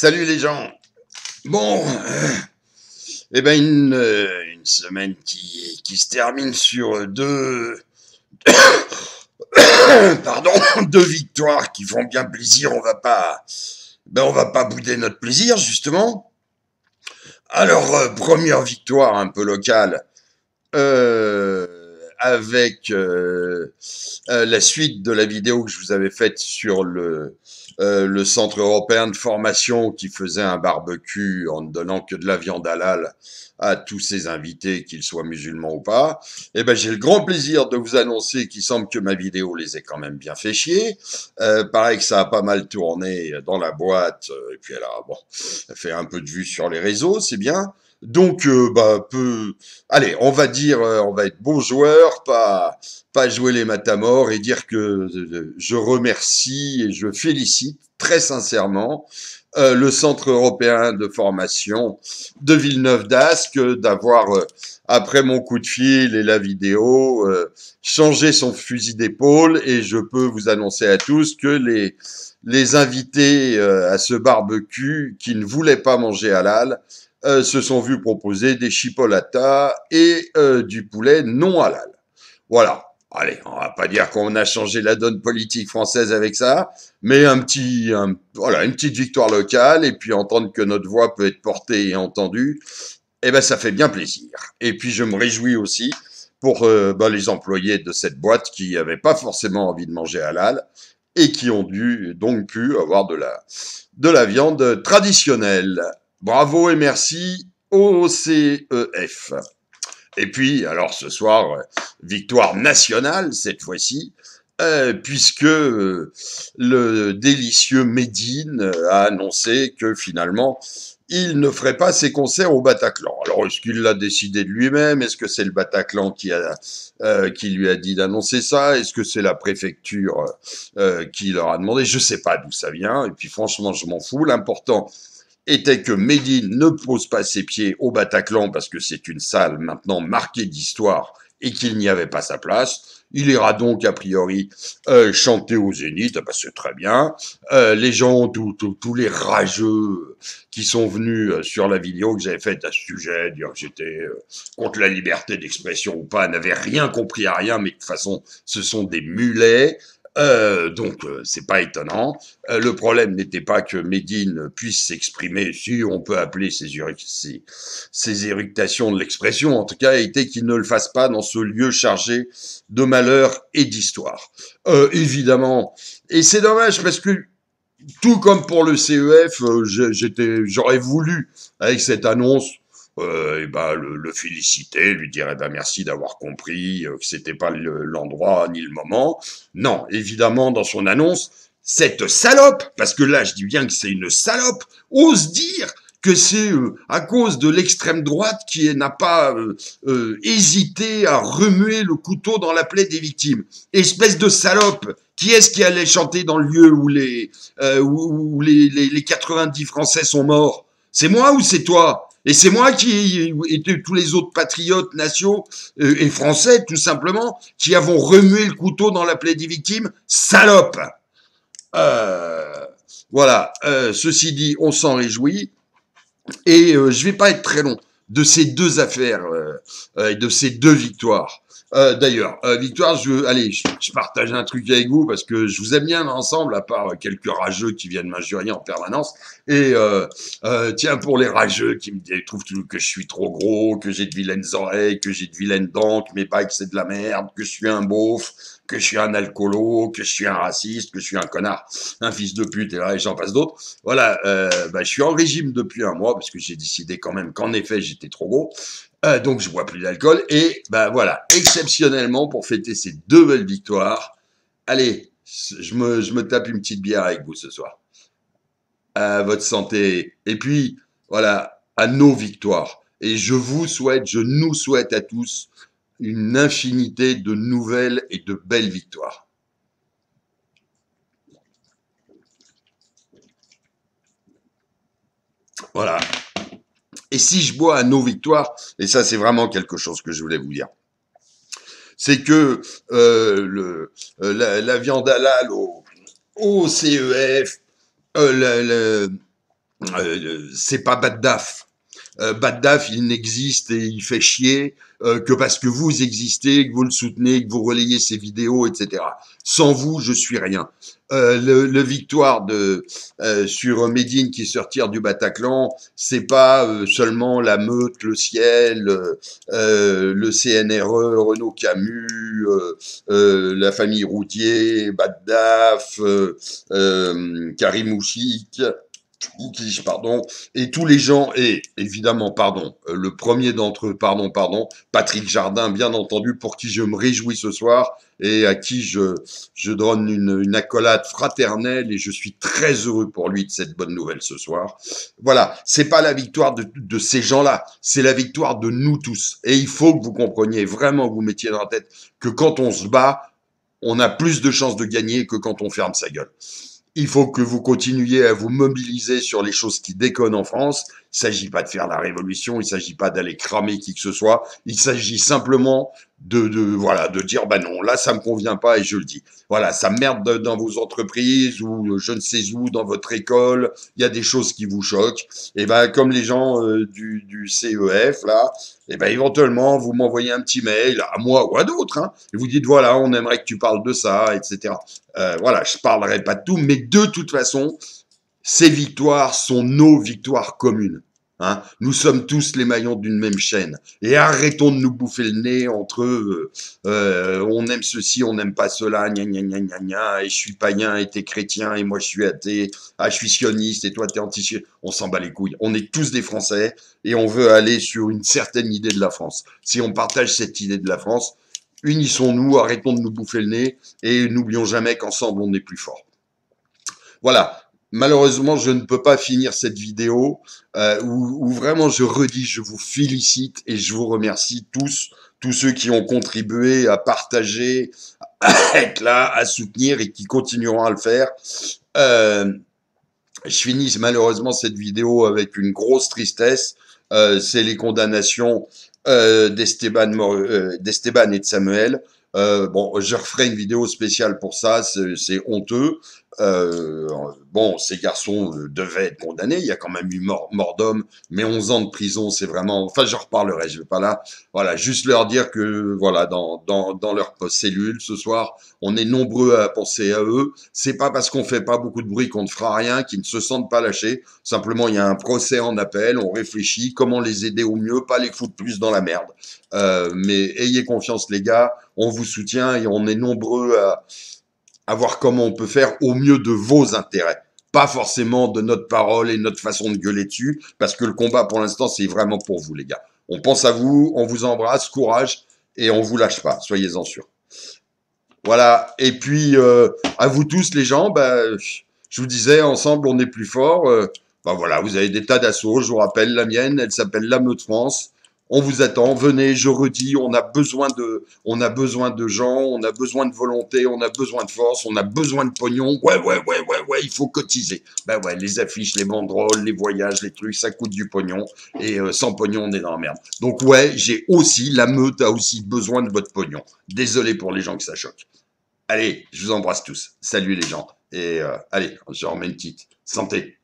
Salut les gens. Bon, eh ben une semaine qui se termine sur pardon, deux victoires qui font bien plaisir. On va pas bouder notre plaisir justement. Alors première victoire un peu locale avec la suite de la vidéo que je vous avais faite sur le centre européen de formation qui faisait un barbecue en ne donnant que de la viande halal à tous ses invités, qu'ils soient musulmans ou pas. Eh ben, j'ai le grand plaisir de vous annoncer qu'il semble que ma vidéo les ait quand même bien fait chier. Pareil que ça a pas mal tourné dans la boîte, et puis elle fait un peu de vue sur les réseaux, c'est bien. Donc, allez, on va être bon joueur, pas jouer les matamors et dire que je remercie et je félicite très sincèrement le Centre européen de formation de Villeneuve-d'Ascq d'avoir, après mon coup de fil et la vidéo, changé son fusil d'épaule, et je peux vous annoncer à tous que les invités à ce barbecue qui ne voulaient pas manger halal se sont vus proposer des chipolatas et du poulet non halal. Voilà. Allez, on va pas dire qu'on a changé la donne politique française avec ça, mais voilà, une petite victoire locale, et puis entendre que notre voix peut être portée et entendue, eh ben ça fait bien plaisir. Et puis je me réjouis aussi pour les employés de cette boîte qui n'avaient pas forcément envie de manger halal et qui ont donc pu avoir de la viande traditionnelle. Bravo et merci au CEF. Et puis, alors ce soir, victoire nationale cette fois-ci, puisque le délicieux Médine a annoncé que finalement, il ne ferait pas ses concerts au Bataclan. Alors, est-ce qu'il l'a décidé de lui-même? Est-ce que c'est le Bataclan qui lui a dit d'annoncer ça? Est-ce que c'est la préfecture qui leur a demandé? Je sais pas d'où ça vient, et puis franchement, je m'en fous. L'important était que Médine ne pose pas ses pieds au Bataclan parce que c'est une salle maintenant marquée d'histoire et qu'il n'y avait pas sa place. Il ira donc a priori chanter au Zénith, c'est très bien. Les gens, tous les rageux qui sont venus sur la vidéo que j'avais faite à ce sujet, dire que j'étais contre la liberté d'expression ou pas, n'avaient rien compris à rien, mais de toute façon, ce sont des mulets. C'est pas étonnant. Le problème n'était pas que Médine puisse s'exprimer, si on peut appeler ces éructations de l'expression, en tout cas, était qu'il ne le fasse pas dans ce lieu chargé de malheur et d'histoire. Évidemment, et c'est dommage parce que tout comme pour le CEF, j'aurais voulu, avec cette annonce, le féliciter, lui dire merci d'avoir compris que c'était pas l'endroit ni le moment. Non, évidemment, dans son annonce, cette salope, parce que là, je dis bien que c'est une salope, ose dire que c'est à cause de l'extrême droite qui n'a pas hésité à remuer le couteau dans la plaie des victimes. Espèce de salope. Qui est-ce qui allait chanter dans le lieu où les 90 Français sont morts? C'est moi ou c'est toi? Et c'est moi et tous les autres patriotes nationaux et français, tout simplement, qui avons remué le couteau dans la plaie des victimes? Salope! Voilà. Ceci dit, on s'en réjouit. Et je vais pas être très long de ces deux affaires et de ces deux victoires. D'ailleurs, victoire, je partage un truc avec vous parce que je vous aime bien ensemble, à part quelques rageux qui viennent m'injurier en permanence. Et tiens, pour les rageux qui me trouvent que je suis trop gros, que j'ai de vilaines oreilles, que j'ai de vilaines dents, que mes bikes c'est de la merde, que je suis un beauf, que je suis un alcoolo, que je suis un raciste, que je suis un connard, un fils de pute, et là, et j'en passe d'autres. Voilà, je suis en régime depuis un mois parce que j'ai décidé quand même qu'en effet, j'étais trop gros. Donc, je bois plus d'alcool. Et voilà, exceptionnellement, pour fêter ces deux belles victoires, allez, je me tape une petite bière avec vous ce soir. À votre santé. Et puis, voilà, à nos victoires. Et je nous souhaite à tous une infinité de nouvelles et de belles victoires. Voilà. Et si je bois à nos victoires, et ça c'est vraiment quelque chose que je voulais vous dire, c'est que la viande halal au CEF, c'est pas Baddaf. Baddaf, il n'existe et il fait chier que parce que vous existez, que vous le soutenez, que vous relayez ses vidéos, etc. Sans vous, je suis rien. Le victoire de sur Médine qui se retire du Bataclan, c'est pas seulement la meute, le ciel, le CNRE, Renaud Camus, la famille Routier, Baddaf, Karim Ouchik, pardon, et tous les gens, et évidemment, pardon, le premier d'entre eux, pardon, Patrick Jardin, bien entendu, pour qui je me réjouis ce soir, et à qui je donne une accolade fraternelle, et je suis très heureux pour lui de cette bonne nouvelle ce soir. Voilà, c'est pas la victoire de ces gens-là, c'est la victoire de nous tous. Et il faut que vous compreniez, vraiment, que vous mettiez dans la tête, que quand on se bat, on a plus de chances de gagner que quand on ferme sa gueule. Il faut que vous continuiez à vous mobiliser sur les choses qui déconnent en France. Il ne s'agit pas de faire la révolution, il ne s'agit pas d'aller cramer qui que ce soit. Il s'agit simplement voilà, de dire, bah non, là, ça me convient pas et je le dis. Voilà, ça merde dans vos entreprises ou je ne sais où, dans votre école. Il y a des choses qui vous choquent. Et ben, comme les gens du CEF, là, et ben, éventuellement, vous m'envoyez un petit mail à moi ou à d'autres, hein, et vous dites, voilà, on aimerait que tu parles de ça, etc. Voilà, je parlerai pas de tout, mais de toute façon, ces victoires sont nos victoires communes. Hein. Nous sommes tous les maillons d'une même chaîne. Et arrêtons de nous bouffer le nez entre on aime ceci, on n'aime pas cela, gna gna gna gna gna, et je suis païen et t'es chrétien et moi je suis athée, ah je suis sioniste et toi t'es anti-sioniste. On s'en bat les couilles. On est tous des Français et on veut aller sur une certaine idée de la France. Si on partage cette idée de la France, unissons-nous, arrêtons de nous bouffer le nez et n'oublions jamais qu'ensemble on est plus fort. Voilà. Malheureusement, je ne peux pas finir cette vidéo où vraiment je redis, je vous félicite et je vous remercie tous ceux qui ont contribué à partager, à être là, à soutenir et qui continueront à le faire. Je finis malheureusement cette vidéo avec une grosse tristesse. C'est les condamnations d'Esteban et de Samuel. Bon, je referai une vidéo spéciale pour ça, c'est honteux. Bon, ces garçons devaient être condamnés, il y a quand même eu mort d'homme, mais 11 ans de prison, c'est vraiment... Enfin, j'en reparlerai, je vais pas là. Voilà, juste leur dire que, voilà, dans leur cellule ce soir, on est nombreux à penser à eux. C'est pas parce qu'on fait pas beaucoup de bruit qu'on ne fera rien, qu'ils ne se sentent pas lâchés. Simplement, il y a un procès en appel, on réfléchit comment les aider au mieux, pas les foutre plus dans la merde. Mais ayez confiance, les gars, on vous soutient et on est nombreux à voir comment on peut faire au mieux de vos intérêts. Pas forcément de notre parole et notre façon de gueuler dessus, parce que le combat, pour l'instant, c'est vraiment pour vous, les gars. On pense à vous, on vous embrasse, courage, et on vous lâche pas, soyez-en sûrs. Voilà, et puis, à vous tous, les gens, bah, je vous disais, ensemble, on est plus fort. Bah voilà, vous avez des tas d'assauts, je vous rappelle, la mienne, elle s'appelle La Meute France. On vous attend, venez, je redis, on a besoin de gens, on a besoin de volonté, on a besoin de force, on a besoin de pognon. Ouais, il faut cotiser. Ben ouais, les affiches, les banderoles, les voyages, les trucs, ça coûte du pognon. Et sans pognon, on est dans la merde. Donc ouais, la meute a aussi besoin de votre pognon. Désolé pour les gens que ça choque. Allez, je vous embrasse tous. Salut les gens. Et allez, je remets une petite. Santé.